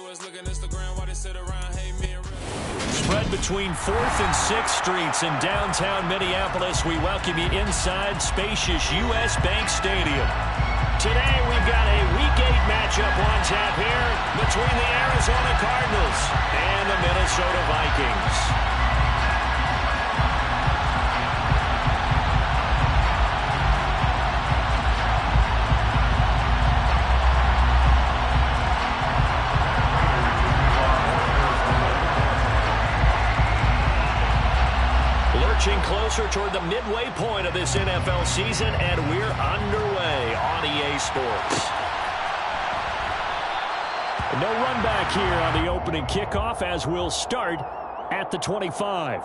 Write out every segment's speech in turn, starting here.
Spread between 4th and 6th Streets in downtown Minneapolis. We welcome you inside spacious U.S. Bank Stadium. Today we've got a Week 8 matchup on tap here between the Arizona Cardinals and the Minnesota Vikings. Closer toward the midway point of this NFL season, and we're underway on EA Sports. No run back here on the opening kickoff as we'll start at the 25.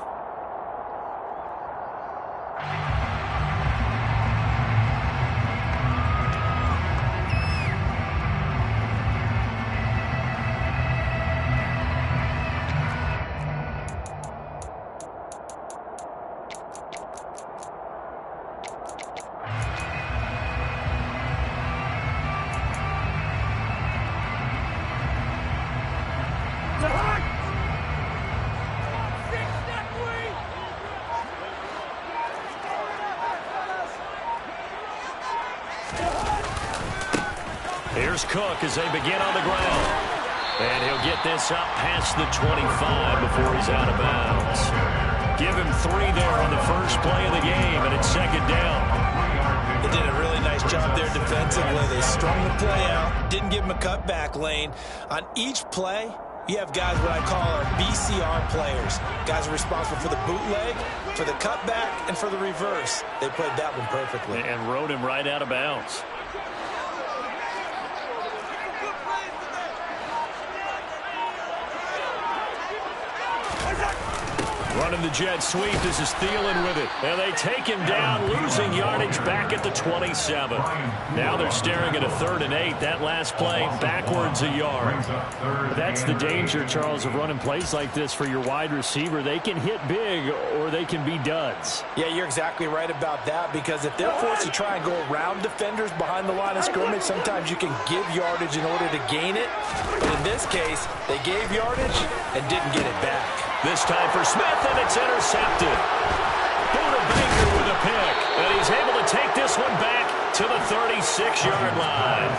Here's Cook as they begin on the ground. And he'll get this up past the 25 before he's out of bounds. Give him 3 there on the first play of the game, and it's second down. They did a really nice job there defensively. They strung the play out, didn't give him a cutback lane. On each play, you have guys what I call our BCR players. Guys are responsible for the bootleg, for the cutback, and for the reverse. They played that one perfectly. And rode him right out of bounds. Running the jet sweep. This is Thielen with it. And they take him down, losing yardage back at the 27. Now they're staring at a 3rd and 8. That last play backwards a yard. That's the danger, Charles, of running plays like this for your wide receiver. They can hit big or they can be duds. Yeah, you're exactly right about that, because if they're forced to try and go around defenders behind the line of scrimmage, sometimes you can give yardage in order to gain it. But in this case, they gave yardage and didn't get it back. This time for Smith, and it's intercepted. Buda Baker with a pick, and he's able to take this one back to the 36-yard line.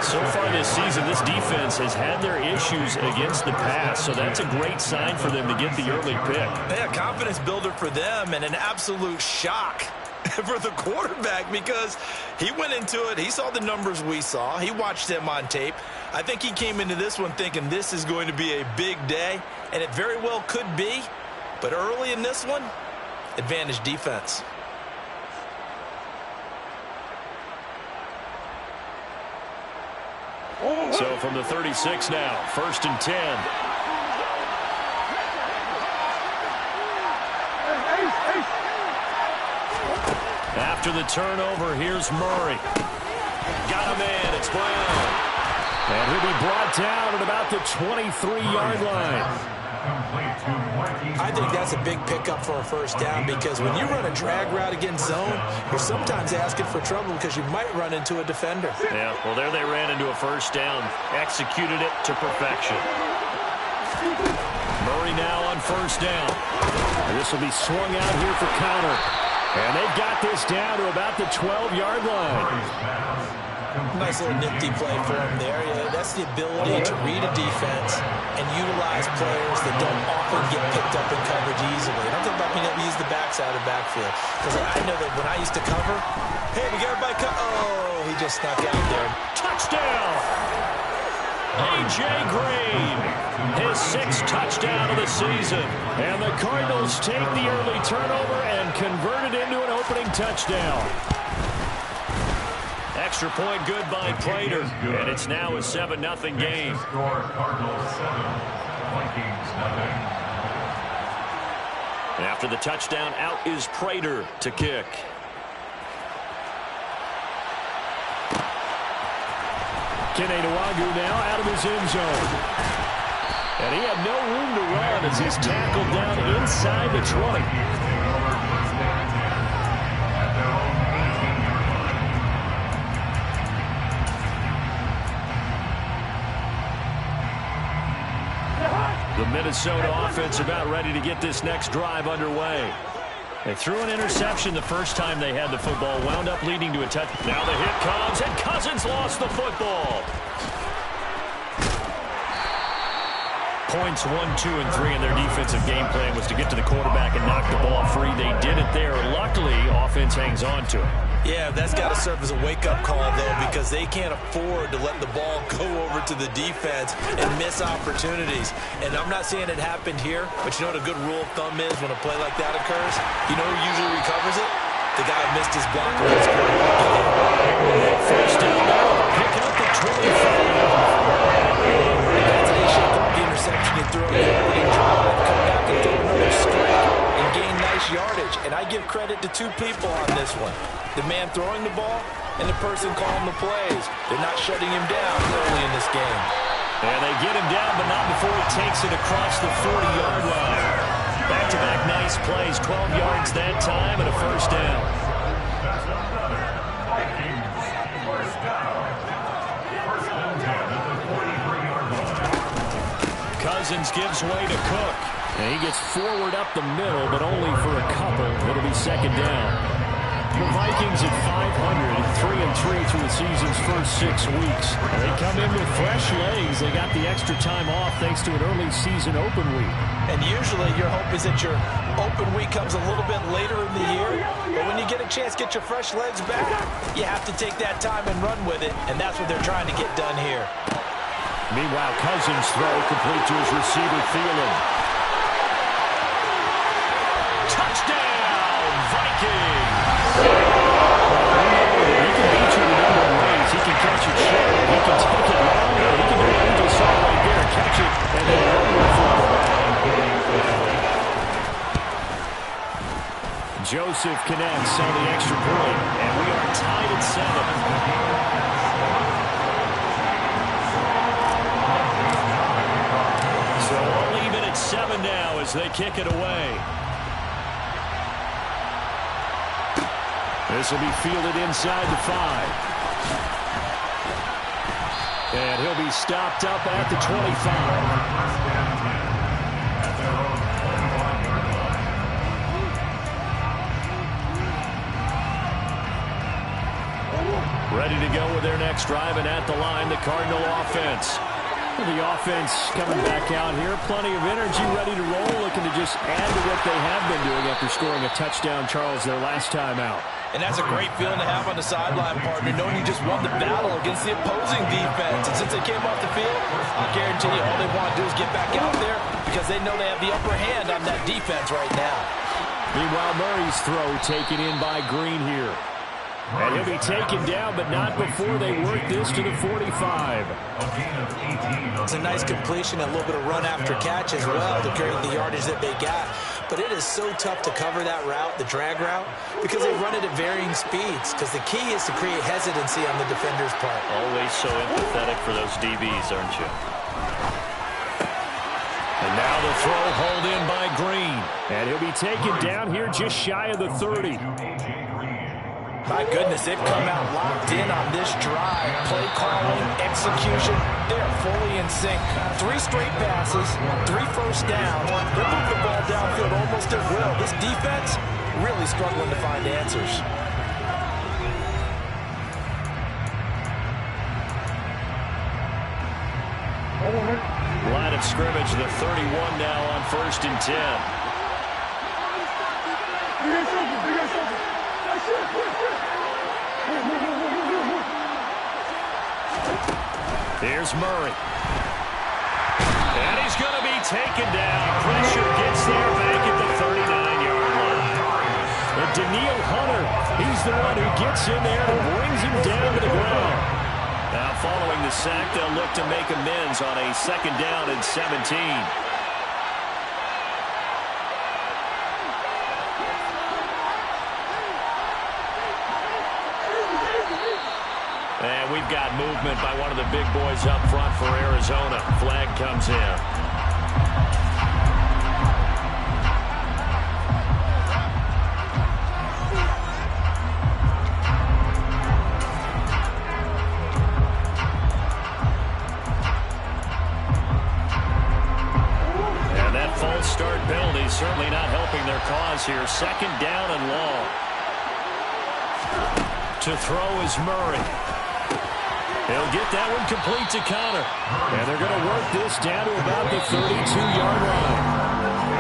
So far this season, this defense has had their issues against the pass, so that's a great sign for them to get the early pick. Yeah, confidence builder for them, and an absolute shock for the quarterback, because he went into it, he saw the numbers we saw, he watched them on tape. I think he came into this one thinking this is going to be a big day, and it very well could be, but early in this one, advantage defense. So from the 36 now, 1st and 10. After the turnover, here's Murray. Got him in, it's Brown. And he'll be brought down at about the 23-yard line. I think that's a big pickup for a first down, because when you run a drag route against zone, you're sometimes asking for trouble because you might run into a defender. Yeah, well, there they ran into a first down, executed it to perfection. Murray now on first down. And this will be swung out here for counter. And they've got this down to about the 12-yard line. Nice little nifty play for him there. Yeah, that's the ability to read a defense and utilize players that don't often get picked up in coverage easily. And I'm talking about being able to use the backside of the backfield. Because I know that when I used to cover, hey, we got everybody oh, he just snuck out there. Touchdown! A.J. Green, his 6th touchdown of the season. And the Cardinals take the early turnover and convert it into an opening touchdown. Extra point good by Prater, and it's now a 7-0 game. After the touchdown, out is Prater to kick. Kene Nwangwu now out of his end zone. And he had no room to run as he's tackled down inside the 20. The Minnesota offense about ready to get this next drive underway. They threw an interception the first time they had the football, wound up leading to a touchdown. Now the hit comes, and Cousins lost the football. Points 1, 2, and 3 in their defensive game plan was to get to the quarterback and knock the ball free. They did it there. Luckily, offense hangs on to it. Yeah, that's got to serve as a wake-up call, though, because they can't afford to let the ball go over to the defense and miss opportunities. And I'm not saying it happened here, but you know what a good rule of thumb is when a play like that occurs? You know who usually recovers it? The guy who missed his block against First down now, picking up the 25. That's how you shake off the interception you throw. You opening drive, come back and throw another strike and gain nice yardage. And I give credit to two people on this one. The man throwing the ball and the person calling the plays. They're not shutting him down early in this game. And they get him down, but not before he takes it across the 40-yard line. Back-to-back nice plays, 12 yards that time, and a first down. Cousins gives way to Cook. And he gets forward up the middle, but only for a couple. It'll be second down. The Vikings at 500, 3-3 through the season's first 6 weeks. They come in with fresh legs. They got the extra time off thanks to an early season open week. And usually your hope is that your open week comes a little bit later in the year. But when you get a chance to get your fresh legs back, you have to take that time and run with it. And that's what they're trying to get done here. Meanwhile, Cousins' throw complete to his receiver, Thielen. Touchdown, Vikings! He can beat you in a number of ways. He can catch it short. He can take it long. He can do what he just saw right there. Catch it and then run with it. Joseph connects on the extra point. And we are tied at 7. So all even at 7 now as they kick it away. This will be fielded inside the 5. And he'll be stopped up at the 25. Ready to go with their next drive, and at the line, the Cardinal offense. The offense coming back out here. Plenty of energy, ready to roll, looking to just add to what they have been doing after scoring a touchdown, Charles, their last time out. And that's a great feeling to have on the sideline, partner, knowing you just won the battle against the opposing defense. And since they came off the field, I'll guarantee you all they want to do is get back out there because they know they have the upper hand on that defense right now. Meanwhile, Murray's throw taken in by Green here. And he'll be taken down, but not before they work this to the 45. It's a nice completion, a little bit of run after catch as well to create the yardage that they got. But it is so tough to cover that route, the drag route, because they run it at varying speeds. Because the key is to create hesitancy on the defender's part. Always so empathetic for those DBs, aren't you? And now the throw hauled in by Green. And he'll be taken down here just shy of the 30. My goodness, they've come out locked in on this drive. Play calling, execution, they're fully in sync. 3 straight passes, 3 first downs. They're moving the ball downfield almost at will. This defense really struggling to find answers. Line of scrimmage, the 31 now on 1st and 10. Here's Murray. And he's going to be taken down. Pressure gets there back at the 39-yard line. And Daniil Hunter, he's the one who gets in there and brings him down to the ground. Now following the sack, they'll look to make amends on a 2nd down and 17. And we've got movement by one of the big boys up front for Arizona. Flag comes in. certainly not helping their cause here. Second down and long. To throw is Murray. He'll get that one complete to Connor. And they're going to work this down to about the 32-yard line.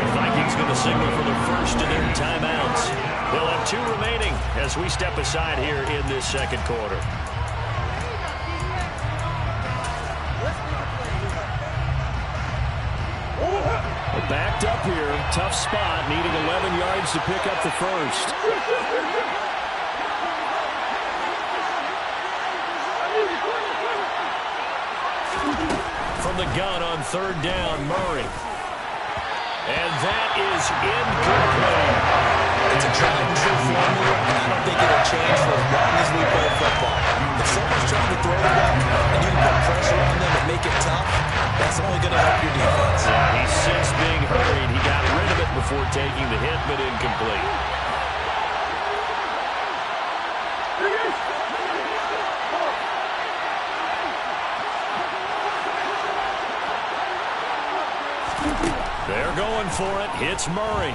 The Vikings going to signal for the first of their timeouts. They'll have 2 remaining as we step aside here in this second quarter. Backed up here. Tough spot. Needing 11 yards to pick up the first. From the gun on third down, Murray. And that is incomplete. It's a tried and true formula, and I don't think it'll change for as long as we play football. If someone's trying to throw the ball and you can put pressure on them and make it tough, that's only going to help your defense. Yeah, he sensed being hurried. He got rid of it before taking the hit, but incomplete. They're going for it. Hits Murray.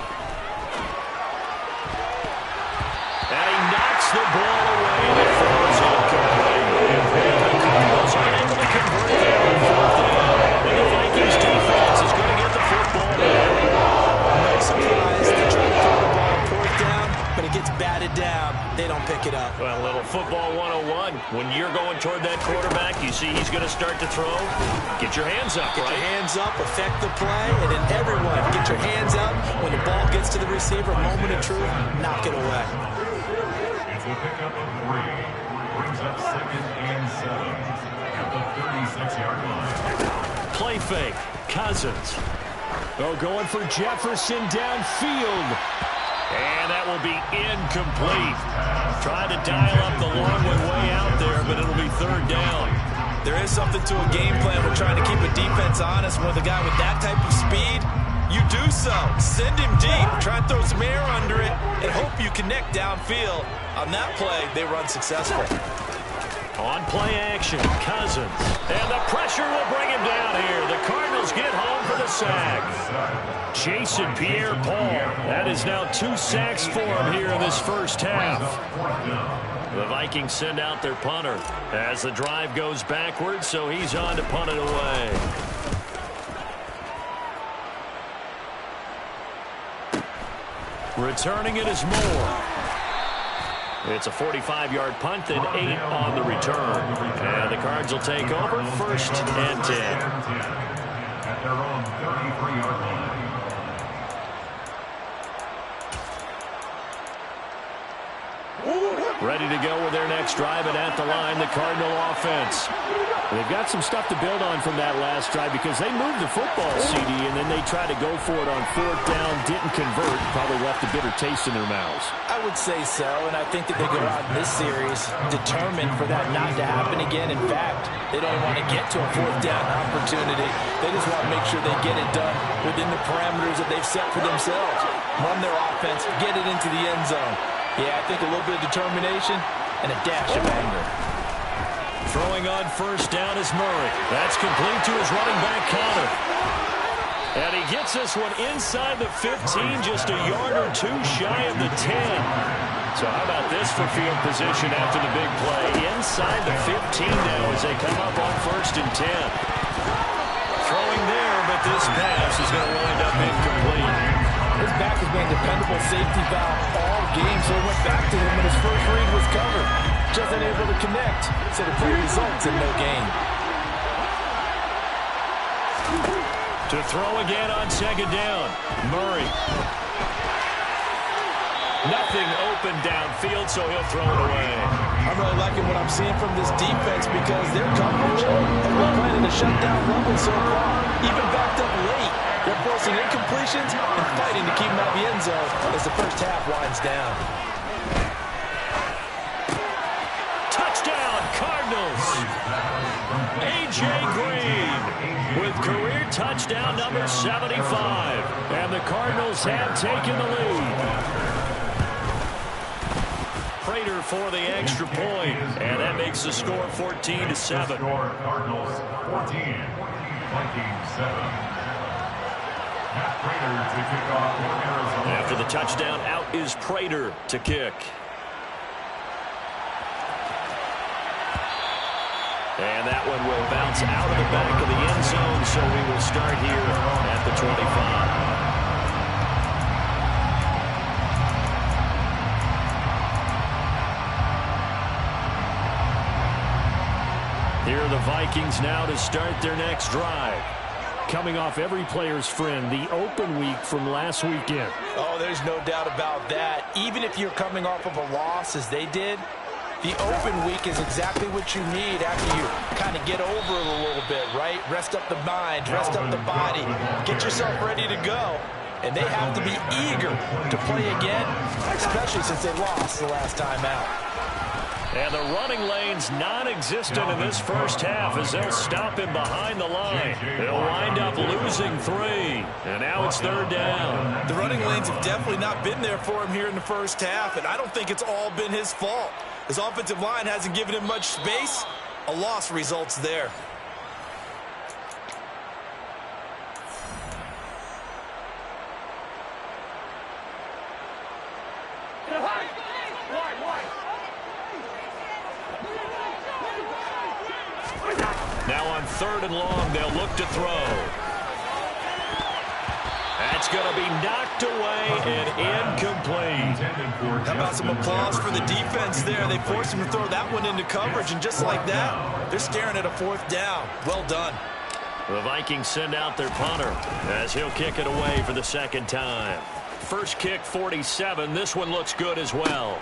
And he knocks the ball away, and it falls incomplete. And the Cardinals are able to convert there on fourth down. And the Vikings defense is going to get the football back. No surprise. They try to throw the ball on fourth down, but it gets batted down. They don't pick it up. Well, a little football 101. When you're going toward that quarterback, you see he's going to start to throw. Get your hands up, Get your hands up, affect the play, and then everyone get your hands up. When the ball gets to the receiver, moment of truth, knock it away. It's a pickup of 3. Brings up 2nd and 7 at the 36-yard line. Play fake. Cousins. Oh, going for Jefferson downfield. And that will be incomplete. Trying to dial up the long one way out there, but it'll be third down. There is something to a game plan. We're trying to keep a defense honest. With a guy with that type of speed, you do so. Send him deep. Try and throw some air under it and hope you connect downfield. On that play, they run successful. On play action, Cousins. And the pressure will bring him down here. The Cardinals get home for the sack. Jason Pierre-Paul. That is now 2 sacks for him here in this first half. The Vikings send out their punter as the drive goes backwards, so he's on to punt it away. Returning it is Moore. It's a 45-yard punt, then 8 on the return. And the Cards will take over, 1st and 10. At their own 33-yard line. Ready to go with their next drive, and at the line, the Cardinal offense. They've got some stuff to build on from that last drive because they moved the football, CD, and then they tried to go for it on fourth down, didn't convert, probably left a bitter taste in their mouths. I would say so, and I think that they go out in this series determined for that not to happen again. In fact, they don't want to get to a fourth down opportunity. They just want to make sure they get it done within the parameters that they've set for themselves. Run their offense, get it into the end zone. Yeah, I think a little bit of determination and a dash of anger. Throwing on first down is Murray. That's complete to his running back, Connor. And he gets this one inside the 15, just a yard or 2 shy of the 10. So how about this for field position after the big play? Inside the 15 now as they come up on 1st and 10. Throwing there, but this pass is going to wind up incomplete. His back has been a dependable safety valve all game, so he went back to him when his first read was covered. Just unable to connect, so the play results in no gain. To throw again on 2nd down, Murray. Nothing open downfield, so he'll throw it away. I'm really liking what I'm seeing from this defense because their coverage has been planning to shut down Rumble so far, even backed up late. They're forcing incompletions and fighting to keep him out of the end zone as the first half winds down. Touchdown, Cardinals! A.J. Green with career touchdown number 75. And the Cardinals have taken the lead. Prater for the extra point, and that makes the score 14-7. Cardinals 14, Vikings 7. Matt Prater to kick off for Arizona. After the touchdown, out is Prater to kick. And that one will bounce out of the back of the end zone, so we will start here at the 25. Here are the Vikings now to start their next drive. Coming off every player's friend, the open week from last weekend. Oh, there's no doubt about that. Even if you're coming off of a loss as they did, the open week is exactly what you need after you kind of get over it a little bit, right? Rest up the mind, rest up the body, get yourself ready to go. And they have to be eager to play again, especially since they lost the last time out. And the running lane's non-existent in this first half as they'll stop him behind the line. They'll wind up losing 3. And now it's third down. The running lanes have definitely not been there for him here in the first half, and I don't think it's all been his fault. His offensive line hasn't given him much space. A loss results there. Now on 3rd and long, they'll look to throw. That's going to be knocked away and incomplete. How about some applause for the defense there? They forced him to throw that one into coverage, and just like that, they're staring at a 4th down. Well done. The Vikings send out their punter as he'll kick it away for the second time. First kick, 47. This one looks good as well.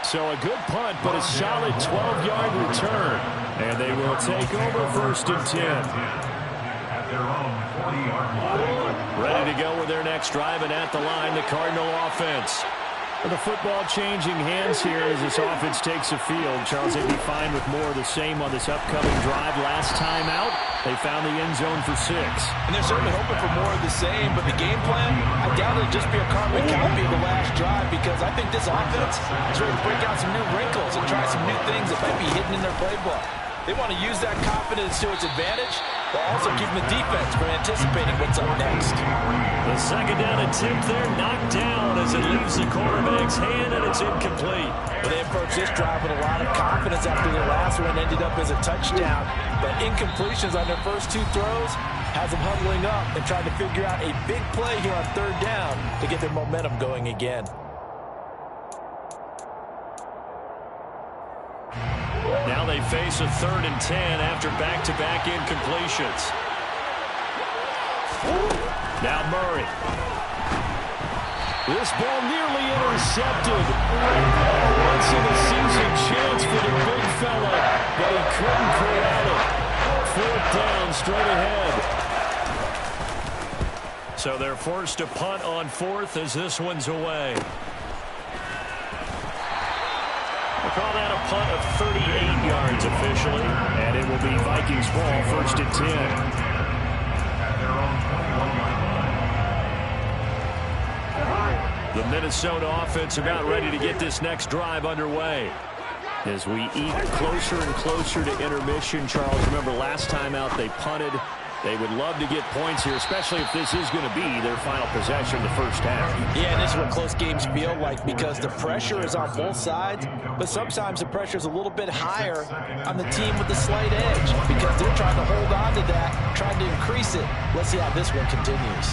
So a good punt, but a solid 12-yard return. And they will take over 1st and 10. At their own 40-yard line. Ready to go with their next drive, and at the line, the Cardinal offense. The football changing hands here as this offense takes the field. Charles, they'd be fine with more of the same on this upcoming drive. Last time out, they found the end zone for 6. And they're certainly hoping for more of the same, but the game plan, I doubt it'll just be a carbon copy of the last drive, because I think this offense is ready to break out some new wrinkles and try some new things that might be hidden in their playbook. They want to use that confidence to its advantage, but also keep the defense from anticipating what's up next. The second down attempt there knocked down as it leaves the quarterback's hand, and it's incomplete. Well, they approached this drive with a lot of confidence after their last one ended up as a touchdown. But incompletions on their first 2 throws has them huddling up and trying to figure out a big play here on 3rd down to get their momentum going again. Now they face a 3rd and 10 after back-to-back incompletions. Now Murray. This ball nearly intercepted. Once-in-a-season chance for the big fella, but he couldn't corral it. 4th down, straight ahead. So they're forced to punt on 4th as this one's away. We'll call that a punt of 38 yards officially, and it will be Vikings ball, 1st and 10. At their own 21-yard line. The Minnesota offense about ready to get this next drive underway. As we eat closer and closer to intermission, Charles, remember last time out they punted. They would love to get points here, especially if this is going to be their final possession the first half. Yeah, and this is what close games feel like, because the pressure is on both sides, but sometimes the pressure is a little bit higher on the team with the slight edge, because they're trying to hold on to that, trying to increase it. Let's see how this one continues.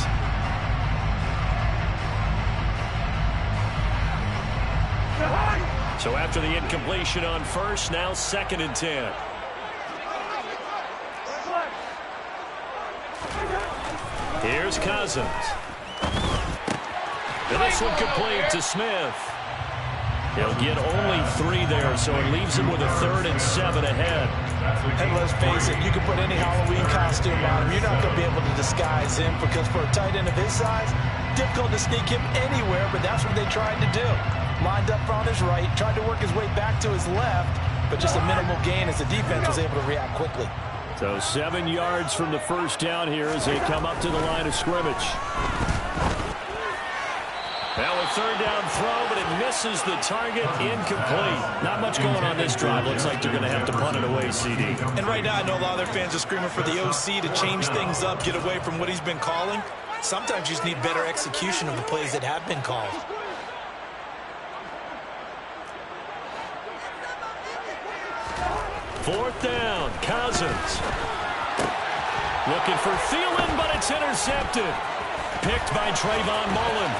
So after the incompletion on 1st, now 2nd and 10. Here's Cousins. And this one complete to Smith. He'll get only 3 there, so it leaves him with a 3rd and 7 ahead. And let's face it, you can put any Halloween costume on him. You're not going to be able to disguise him, because for a tight end of his size, difficult to sneak him anywhere, but that's what they tried to do. Lined up on his right, tried to work his way back to his left, but just a minimal gain as the defense was able to react quickly. So 7 yards from the first down here as they come up to the line of scrimmage. Now a third down throw, but it misses the target, incomplete. Not much going on this drive. Looks like they're going to have to punt it away, CD. And right now I know a lot of their fans are screaming for the OC to change things up, get away from what he's been calling. Sometimes you just need better execution of the plays that have been called. Fourth down, Cousins. Looking for Thielen, but it's intercepted. Picked by Trayvon Mullen.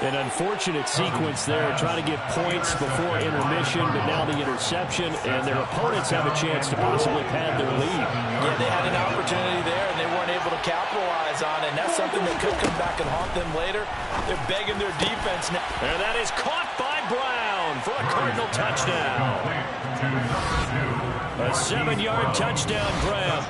An unfortunate sequence there, trying to get points before intermission, but now the interception, and their opponents have a chance to possibly pad their lead. Yeah, they had an opportunity there, and they weren't able to capitalize on it, and that's something that could come back and haunt them later. They're begging their defense now. And that is caught by Brown for a Cardinal touchdown. A 7-yard touchdown grab.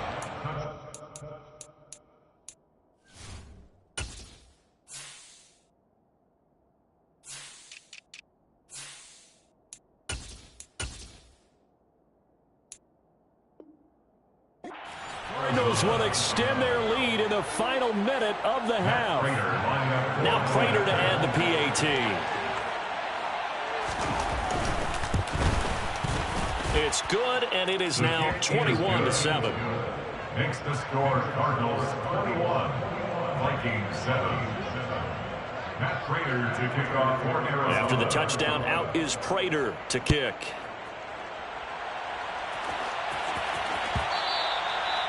Cardinals will extend their lead in the final minute of the half. Now Prater to add the PAT. It's good, and it is now 21-7. Makes the score Cardinals 21, Vikings 7. Matt Prater to kick off for Arizona. After the touchdown, out is Prater to kick.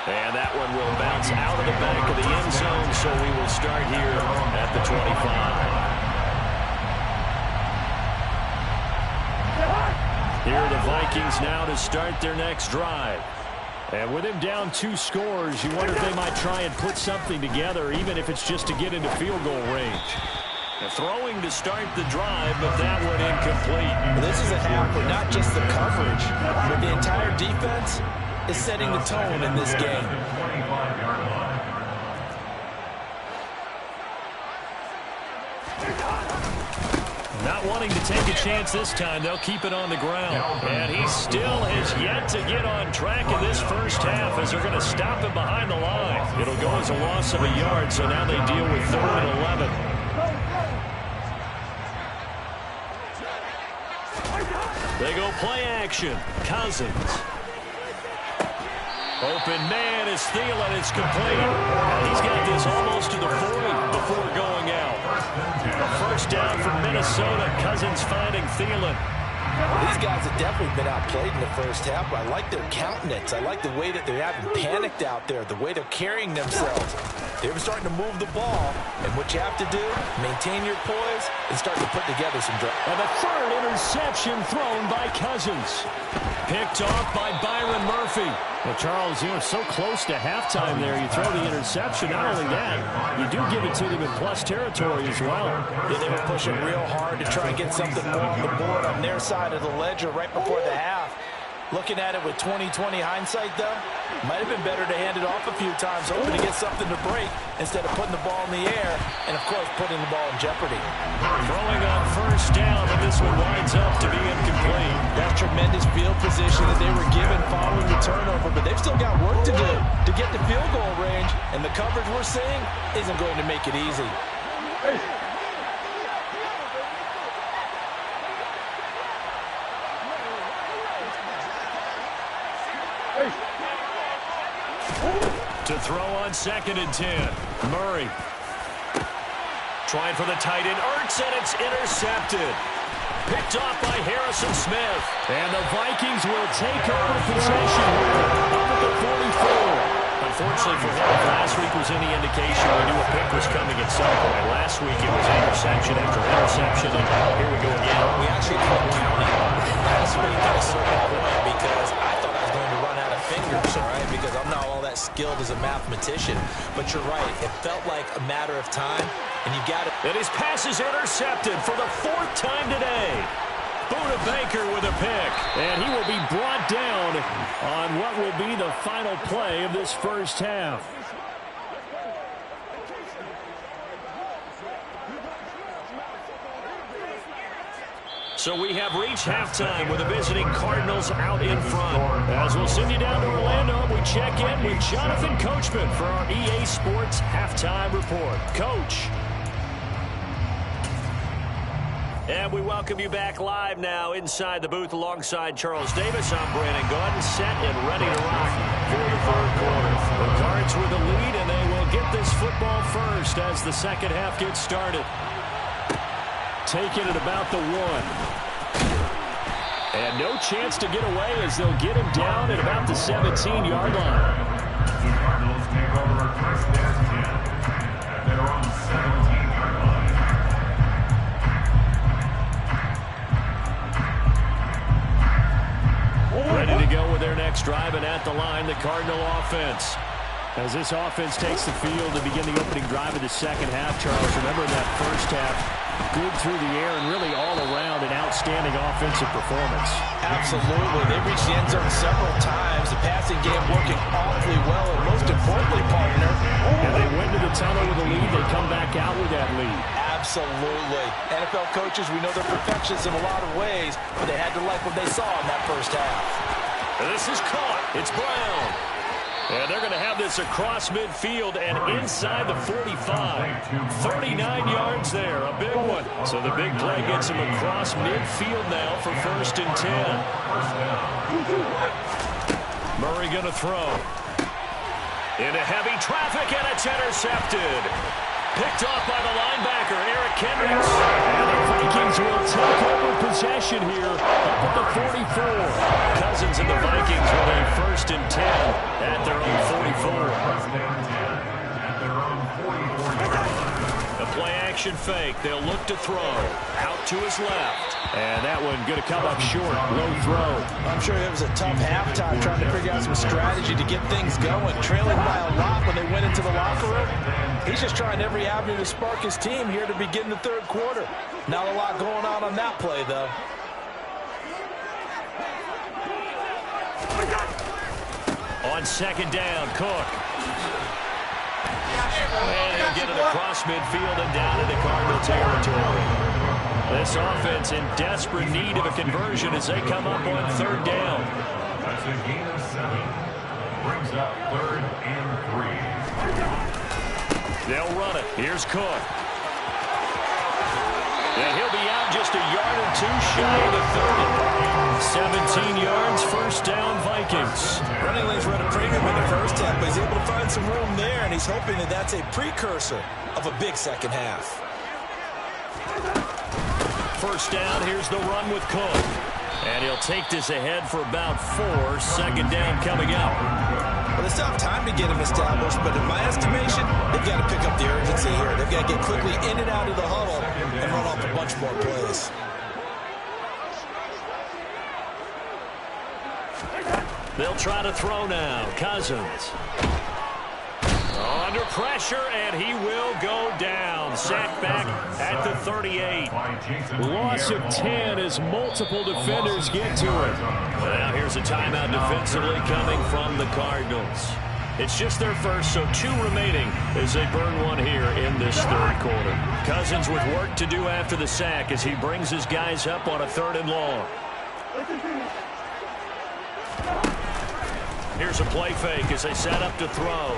And that one will bounce out of the back of the end zone, so we will start here at the 25. Here are the Vikings now to start their next drive. And with him down 2 scores, you wonder if they might try and put something together, even if it's just to get into field goal range. They're throwing to start the drive, but that one incomplete. Well, this is a half where not just the coverage, but the entire defense is setting the tone in this game. Not wanting to take a chance this time, they'll keep it on the ground. And he still has yet to get on track in this first half as they're going to stop him behind the line. It'll go as a loss of a yard, so now they deal with 3rd and 11. They go play action. Cousins. Open man is Thielen. It's complete. And he's got this almost to the 40 before going out. A first down from Minnesota. Cousins finding Thielen. These guys have definitely been outplayed in the first half, but I like their countenance. I like the way that they haven't panicked out there, the way they're carrying themselves. They're starting to move the ball, and what you have to do, maintain your poise and start to put together some drives. And the 3rd interception thrown by Cousins. Picked off by Byron Murphy. Well, Charles, you know, so close to halftime there. You throw the interception. Not only that, you do give it to them in plus territory as well. Yeah, they were pushing real hard to try and get something more on the board on their side of the ledger right before the half. Looking at it with 20/20 hindsight, though, might have been better to hand it off a few times, hoping to get something to break instead of putting the ball in the air and, of course, putting the ball in jeopardy. Throwing on first down, and this one winds up to be incomplete. That tremendous field position that they were given following the turnover, but they've still got work to do to get the field goal range, and the coverage we're seeing isn't going to make it easy. To throw on 2nd and 10. Murray. Trying for the tight end. Ertz, and it's intercepted. Picked off by Harrison Smith. And the Vikings will take over possession up at the 44. Unfortunately for him, last week was any indication we knew a pick was coming at some point. Last week it was interception after interception, and here we go again. We actually couldn't count it last week at a certain point because I thought I was going to run out of fingers, all right, because I'm not all that skilled as a mathematician. But you're right. It felt like a matter of time, and you got it. And his pass is intercepted for the 4th time today. Buda Baker with a pick, and he will be brought down on what will be the final play of this first half. So we have reached halftime with the visiting Cardinals out in front. As we'll send you down to Orlando, we check in with Jonathan Coachman for our EA Sports Halftime Report. Coach. And we welcome you back live now inside the booth alongside Charles Davis. I'm Brandon Gordon, set and ready to rock for the third quarter. The Cards with the lead, and they will get this football first as the second half gets started. Taking it about the 1. And no chance to get away as they'll get him down at about the 17-yard line. The Cardinals take over first and 10 at their own 17-yard line. Ready to go with their next drive, and at the line, the Cardinal offense. As this offense takes the field to begin the opening drive of the second half, Charles, remember in that first half, good through the air and really all around an outstanding offensive performance. Absolutely. They reached the end zone several times. The passing game working awfully well, and most importantly, partner. And they went to the tunnel with a lead. They come back out with that lead. Absolutely. NFL coaches, we know they're perfectionists in a lot of ways, but they had to like what they saw in that first half. And this is caught. It's Brown. And they're going to have this across midfield and inside the 45. 39 yards there, a big one. So the big play gets him across midfield now for first and 10. Murray going to throw. Into heavy traffic, and it's intercepted. Picked off by the linebacker, Eric Kendricks. And the Vikings will take over possession here up at the 44. Cousins and the Vikings with a first and 10 at their own 44. A play-action fake. They'll look to throw. Out to his left. And that one going to come up short. Low throw. I'm sure it was a tough halftime trying to figure out some strategy to get things going. Trailing by a lot when they went into the locker room. He's just trying every avenue to spark his team here to begin the third quarter. Not a lot going on that play, though. On second down, Cook. And he'll get it across midfield and down into Cardinal territory. This offense in desperate need of a conversion as they come up on third down. That's a gain of 7. Brings up 3rd and 3. They'll run it. Here's Cook. And he'll be out just a yard or two shy of the 30. 17 yards, first down, Vikings. Running lanes were at a premium in the first half, but he's able to find some room there, and he's hoping that that's a precursor of a big second half. First down, here's the run with Cook. And he'll take this ahead for about 4. Second down coming up. Well, they still have time to get him established, but in my estimation, they've got to pick up the urgency here. They've got to get quickly in and out of the huddle and run off a bunch more plays. They'll try to throw now. Cousins. Under pressure, and he will go down. Sacked back at the 38. Loss of 10 as multiple defenders get to it. Now here's a timeout defensively coming from the Cardinals. It's just their first, so 2 remaining as they burn one here in this third quarter. Cousins with work to do after the sack as he brings his guys up on a 3rd and long. Here's a play fake as they set up to throw.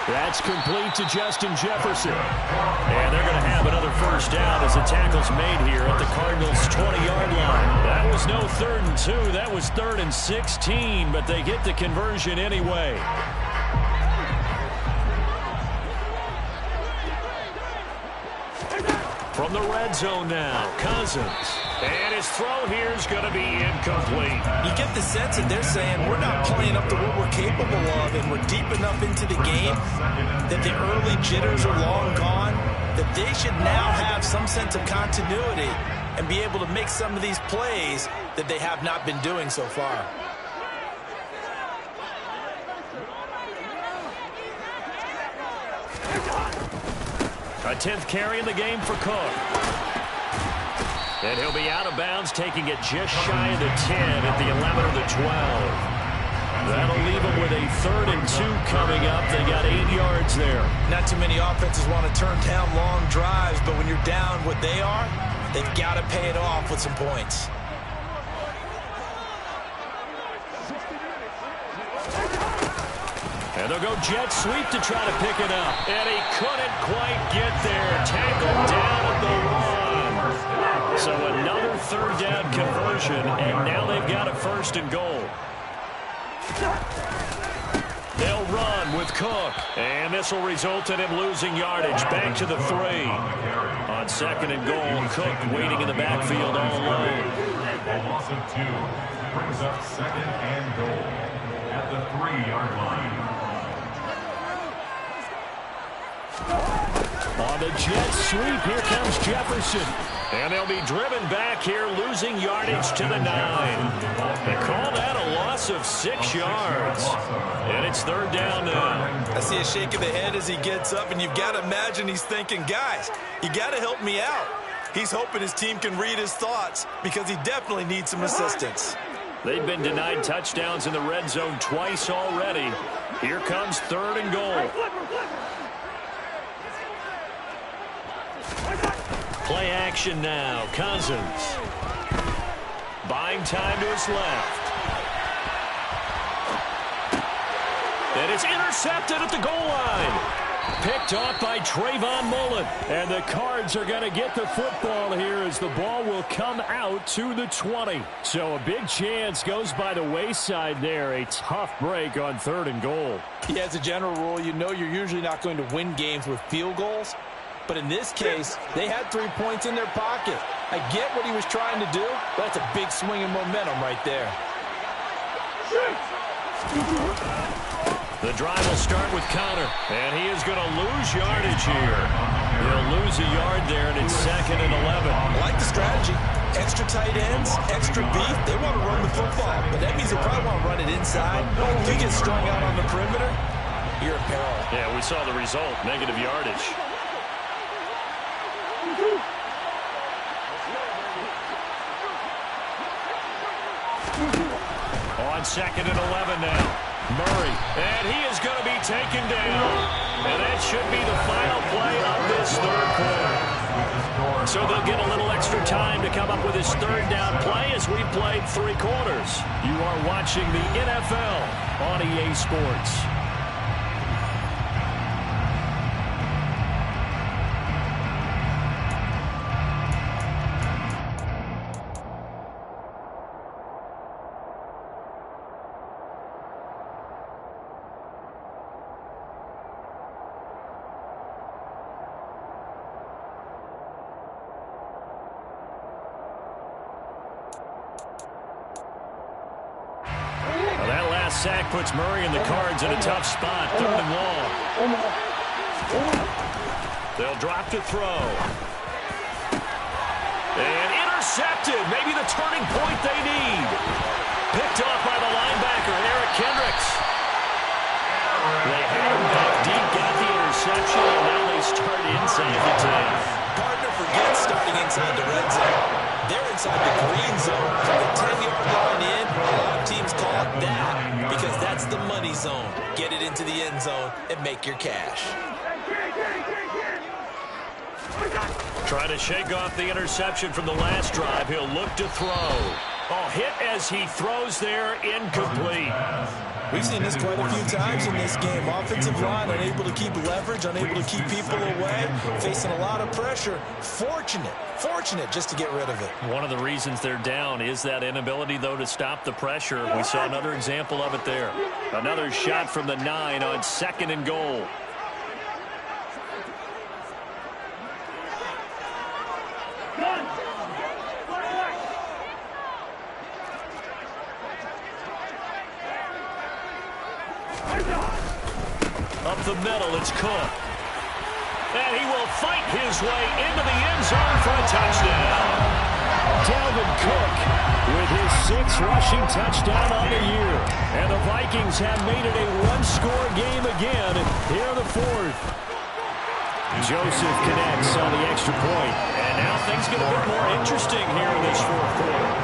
That's complete to Justin Jefferson. And they're going to have another first down as the tackle's made here at the Cardinals' 20-yard line. That was no 3rd and 2. That was 3rd and 16, but they get the conversion anyway. From the red zone now, Cousins. And his throw here is going to be incomplete. You get the sense that they're saying we're not playing up to what we're capable of, and we're deep enough into the game that the early jitters are long gone, that they should now have some sense of continuity and be able to make some of these plays that they have not been doing so far. A 10th carry in the game for Cook. And he'll be out of bounds, taking it just shy of the 10 at the 11 or the 12. That'll leave them with a 3rd and 2 coming up. They got 8 yards there. Not too many offenses want to turn down long drives, but when you're down what they are, they've got to pay it off with some points. And they'll go jet sweep to try to pick it up. And he couldn't quite get there. Tackled down at the 1. So another 3rd down conversion, and now they've got a 1st and goal. They'll run with Cook. And this will result in him losing yardage. Back to the 3. On 2nd and goal, Cook waiting in the backfield all alone. A loss of 2 brings up 2nd and goal at the 3-yard line. On the jet sweep, here comes Jefferson. And they'll be driven back here, losing yardage to the 9. They call that a loss of 6 yards. And it's 3rd down now. I see a shake of the head as he gets up, and you've got to imagine he's thinking, guys, you got to help me out. He's hoping his team can read his thoughts because he definitely needs some assistance. They've been denied touchdowns in the red zone twice already. Here comes 3rd and goal. Play action now. Cousins. Buying time to his left. And it's intercepted at the goal line. Picked off by Trayvon Mullen. And the Cards are going to get the football here as the ball will come out to the 20. So a big chance goes by the wayside there. A tough break on 3rd and goal. Yeah, as a general rule, you know you're usually not going to win games with field goals. But in this case, they had 3 points in their pocket. I get what he was trying to do, but that's a big swing in momentum right there. The drive will start with Connor, and he is going to lose yardage here. He'll lose a yard there, and it's 2nd and 11. I like the strategy. Extra tight ends, extra beef. They want to run the football, but that means they probably want to run it inside. If you get strung out on the perimeter, you're in peril. Yeah, we saw the result, negative yardage. On 2nd and 11 now. Murray. And he is going to be taken down. And that should be the final play of this 3rd quarter. So they'll get a little extra time to come up with his 3rd down play as we've played 3 quarters. You are watching the NFL on EA Sports. Sack puts Murray and the Cards in a tough spot. 3rd and long. They'll drop to throw. And intercepted. Maybe the turning point they need. Picked off by the linebacker, Eric Kendricks. They had him back deep, got the interception, and now they start inside the 10. Partner forgets starting inside the red zone. They're inside the green zone. From the 10-yard line in, a lot of teams call it that because that's the money zone. Get it into the end zone and make your cash. Trying to shake off the interception from the last drive. He'll look to throw. Oh, hit as he throws there, incomplete. We've seen this quite a few times in this game. Offensive line unable to keep leverage, unable to keep people away, facing a lot of pressure. Fortunate just to get rid of it. One of the reasons they're down is that inability, though, to stop the pressure. We saw another example of it there. Another shot from the 9 on 2nd and goal. Up the middle, it's Cook. And he will fight his way into the end zone for a touchdown. Dalvin Cook with his 6th rushing touchdown on the year. And the Vikings have made it a one-score game again here in the 4th. Joseph connects on the extra point. And now things get a bit more interesting here in this 4th quarter.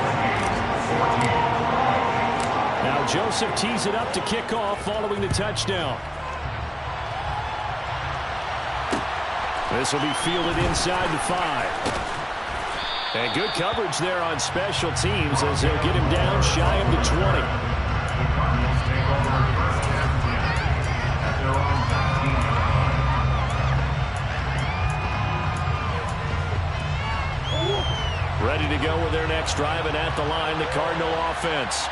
Now And Joseph tees it up to kick off following the touchdown. This will be fielded inside the 5. And good coverage there on special teams as they'll get him down shy of the 20. Ready to go with their next drive, and at the line, the Cardinal offense.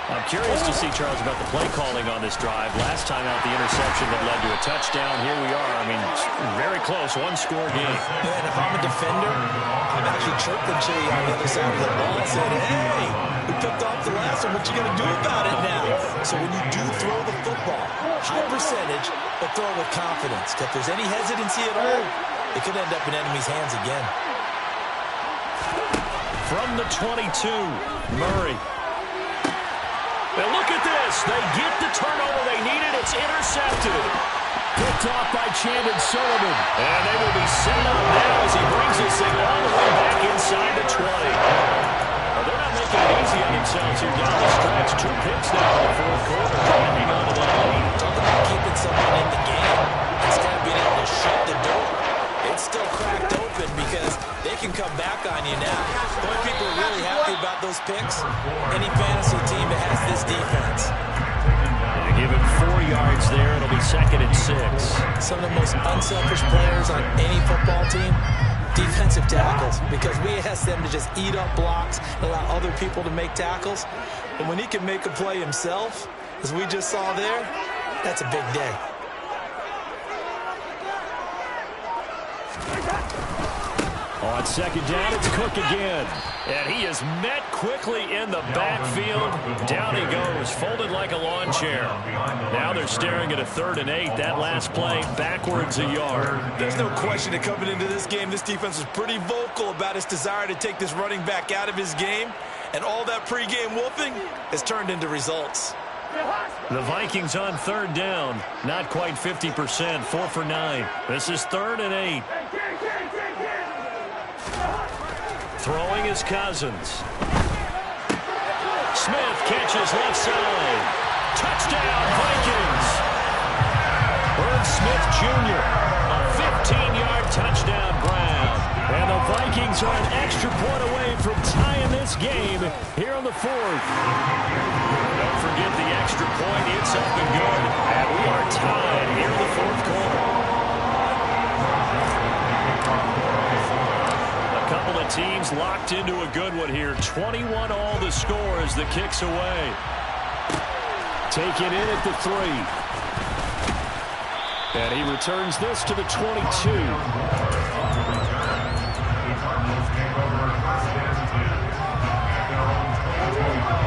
I'm curious to see, Charles, about the play calling on this drive. Last time out, the interception that led to a touchdown. Here we are. I mean, very close, one-score game. Yeah, and if I'm a defender, I've actually chirped the chili on the other side of the ball and said, hey, we picked off the last one. What you going to do about it now? So when you do throw the football, high percentage, but throw it with confidence. If there's any hesitancy at all, it could end up in enemy's hands again. From the 22, Murray. And look at this. They get the turnover they needed. It's intercepted. Picked off by Chandon Sullivan. And they will be set up now as he brings this thing all the way back inside the 20. Well, they're not making it easy on themselves here down the stretch. 2 picks now in the fourth quarter. Trying to hang on to that lead. Talk about keeping someone in the game instead of being able to shut the door. It's still cracked open because they can come back on you now. The only people are really happy about those picks, any fantasy team that has this defense. They give him 4 yards there. It'll be 2nd and 6. Some of the most unselfish players on any football team, defensive tackles, because we ask them to just eat up blocks and allow other people to make tackles. And when he can make a play himself, as we just saw there, that's a big day. On 2nd down, it's Cook again. And he is met quickly in the backfield. Down he goes, folded like a lawn chair. Now they're staring at a 3rd and 8. That last play, backwards a yard. There's no question that coming into this game, this defense was pretty vocal about its desire to take this running back out of his game. And all that pregame wolfing has turned into results. The Vikings on 3rd down. Not quite 50%, 4 for 9. This is 3rd and 8. Throwing is Cousins. Smith catches left side. Touchdown, Vikings. Irv Smith Jr. A 15-yard touchdown grab. And the Vikings are an extra point away from tying this game here on the 4th. Don't forget the extra point. It's up and good. And we are tied here in the 4th quarter. Couple of teams locked into a good one here. 21 all the score as the kick's away. Taken in at the 3. And he returns this to the 22.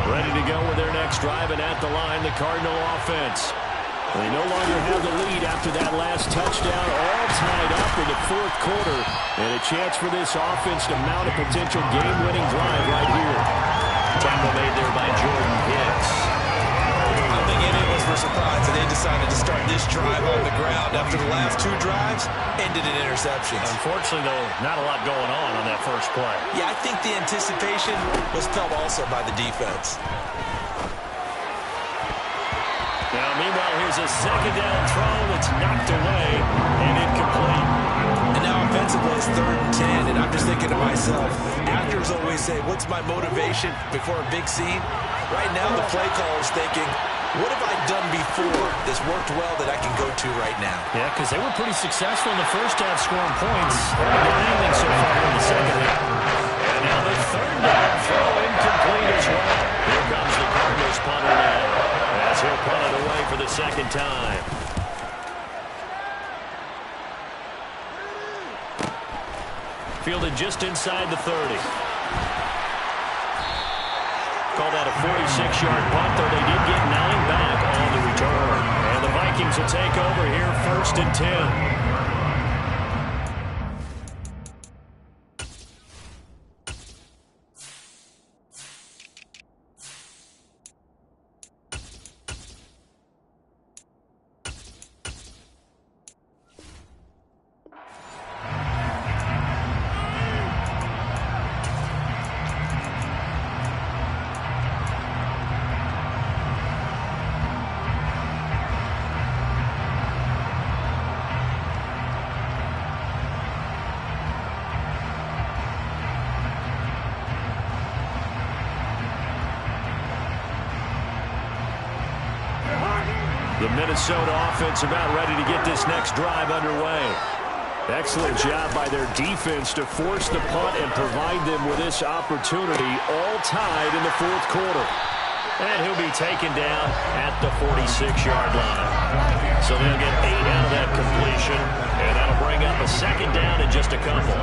Ready to go with their next drive, and at the line, the Cardinal offense. They no longer have the lead after that last touchdown, all tied up in the 4th quarter. And a chance for this offense to mount a potential game-winning drive right here. Tackle made there by Jordan Hicks. I don't think any of us were surprised that they decided to start this drive on the ground after the last 2 drives ended in interceptions. Unfortunately, though, not a lot going on that first play. Yeah, I think the anticipation was felt also by the defense. Now, meanwhile, here's a 2nd down throw that's knocked away and incomplete. And now offensively, it's 3rd and 10, and I'm just thinking to myself, actors always say, what's my motivation before a big scene? Right now, the play caller's thinking, what have I done before that's worked well that I can go to right now? Yeah, because they were pretty successful in the first half scoring points. They haven't done anything so far in the second half. And now the 3rd down throw incomplete as well. Here comes the Cardinals punter now. As he'll punt it away for the 2nd time. Fielded just inside the 30. Call that a 46-yard punt, though they did get 9 back on the return. And the Vikings will take over here 1st and 10. The Minnesota offense about ready to get this next drive underway. Excellent job by their defense to force the punt and provide them with this opportunity, all tied in the fourth quarter. And he'll be taken down at the 46-yard line. So they'll get 8 out of that completion, and that'll bring up a second down in just a couple.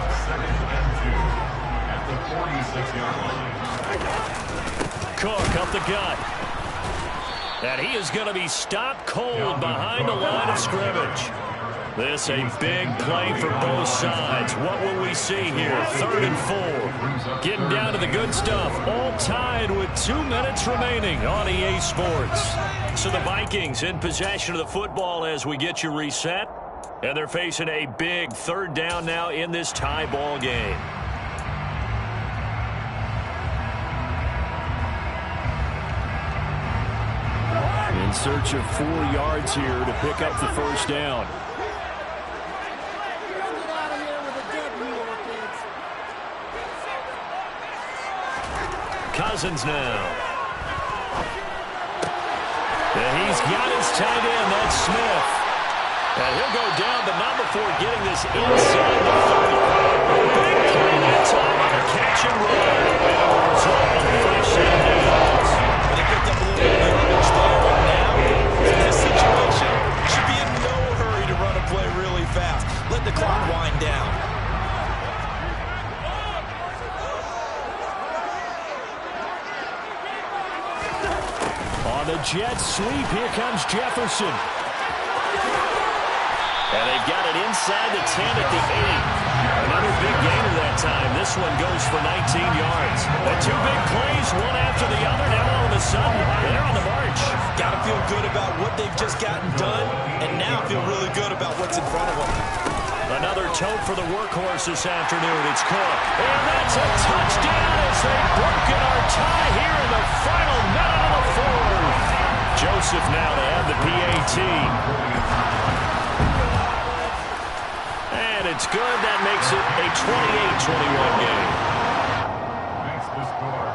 At the 46-yard line. Cook up the gut. And he is going to be stopped cold behind the line of scrimmage. This a big play for both sides. What will we see here? 3rd and 4. Getting down to the good stuff. All tied with 2 minutes remaining on EA Sports. So the Vikings in possession of the football as we get you reset. And they're facing a big 3rd down now in this tie ball game. In search of 4 yards here to pick up the first down. Cousins now. And he's got his tight end. That's Smith. And he'll go down, but not before getting this inside the 30. Big play that time on a catch and run. And it will result in first downs. But he picked up a little bit of yardage there. And now, in this situation, should be in no hurry to run a play really fast. Let the clock wind down. The jet sweep. Here comes Jefferson. And they've got it inside the 10 at the 8. Another big gainer that time. This one goes for 19 yards. And 2 big plays, one after the other. Now all of a sudden, they're on the march. Got to feel good about what they've just gotten done, and now feel really good about what's in front of them. Another tote for the workhorse this afternoon. It's Cook. And that's a touchdown as they've broken our tie here in the final minute of the 4th. Joseph now to have the PAT. And it's good. That makes it a 28-21 game. Makes the score.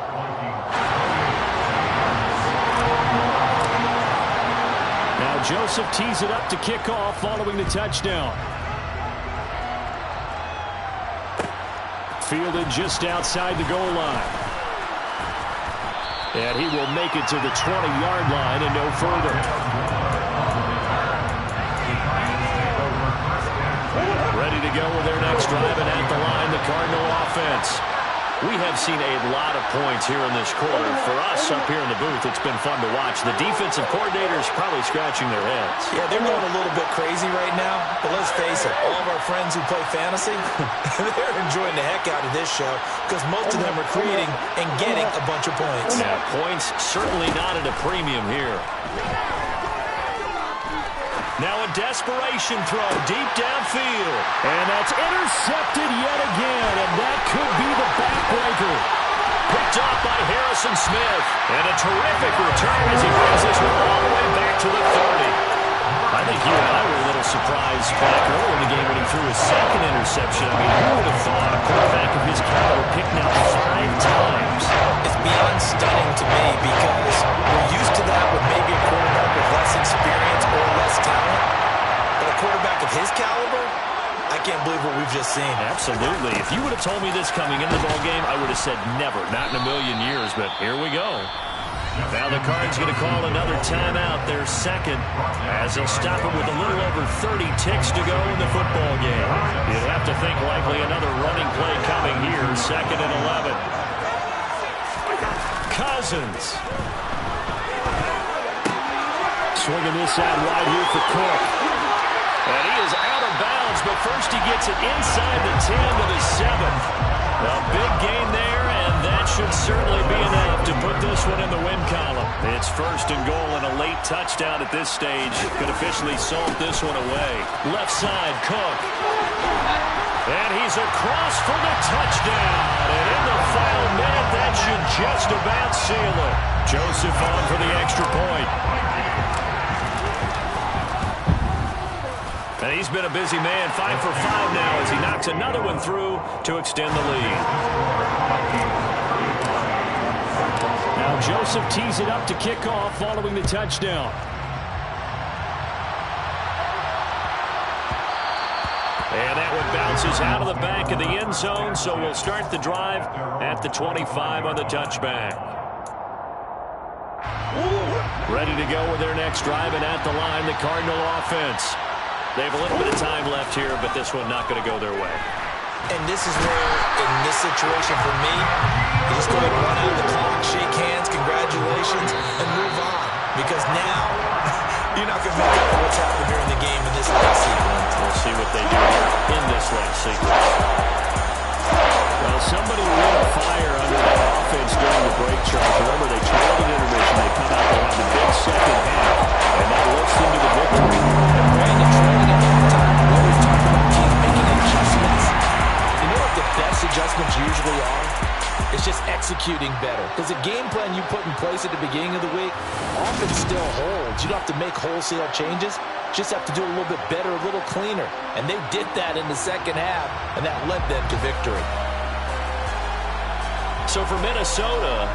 Now Joseph tees it up to kick off following the touchdown. Fielded just outside the goal line. And he will make it to the 20-yard line and no further. Ready to go with their next drive, and at the line, the Cardinal offense. We have seen a lot of points here in this quarter. For us up here in the booth, it's been fun to watch. The defensive coordinators probably scratching their heads. Yeah, they're going a little bit crazy right now. But let's face it, all of our friends who play fantasy, they're enjoying the heck out of this show because most of them are creating and getting a bunch of points. Yeah, points certainly not at a premium here. Now a desperation throw deep downfield. And that's intercepted yet again. And that could be the backbreaker. Picked off by Harrison Smith. And a terrific return as he brings this one all the way back to the 30. I think you and I were a little surprised back earlier in the game when he threw his 2nd interception. I mean, who would have thought a quarterback of his caliber picked now 5 times? It's beyond stunning to me because we're used to that with maybe a quarterback with less experience or less talent. But a quarterback of his caliber, I can't believe what we've just seen. Absolutely. If you would have told me this coming into the ballgame, I would have said never, not in a million years. But here we go. Now the Cards going to call another timeout, their 2nd, as they'll stop it with a little over 30 ticks to go in the football game. You'd have to think likely another running play coming here, 2nd and 11. Cousins. Swinging this out wide here for Cook. And he is out of bounds, but first he gets it inside the 10 to the 7. A big gain there, and that should certainly be enough to put this one in the win column. It's 1st and goal, and a late touchdown at this stage could officially salt this one away. Left side, Cook. And he's across for the touchdown. And in the final minute, that should just about seal it. Joseph on for the extra point. And he's been a busy man, 5 for 5 now as he knocks another one through to extend the lead. Now Joseph tees it up to kick off following the touchdown. offense is out of the back of the end zone, so we'll start the drive at the 25 on the touchback. Ready to go with their next drive, and at the line, the Cardinal offense. They have a little bit of time left here, but this one not going to go their way. And this is where, in this situation for me, you just go ahead and run out the clock, shake hands, congratulations, and move on. Because now, you're not going to make up for what's happened here in the game in this last sequence. We'll see what they do here in this last sequence. Well, somebody lit a fire under that offense during the break charge. Remember, they trailed an intermission. They come out, they have the big second half, and that lifts them to the victory. And Brandon trailing at halftime, what we've talked about, keep making adjustments. You know what the best adjustments usually are? It's just executing better. Because the game plan you put in place at the beginning of the week often still holds. You don't have to make wholesale changes. Just have to do it a little bit better, a little cleaner. And they did that in the second half, and that led them to victory. So for Minnesota,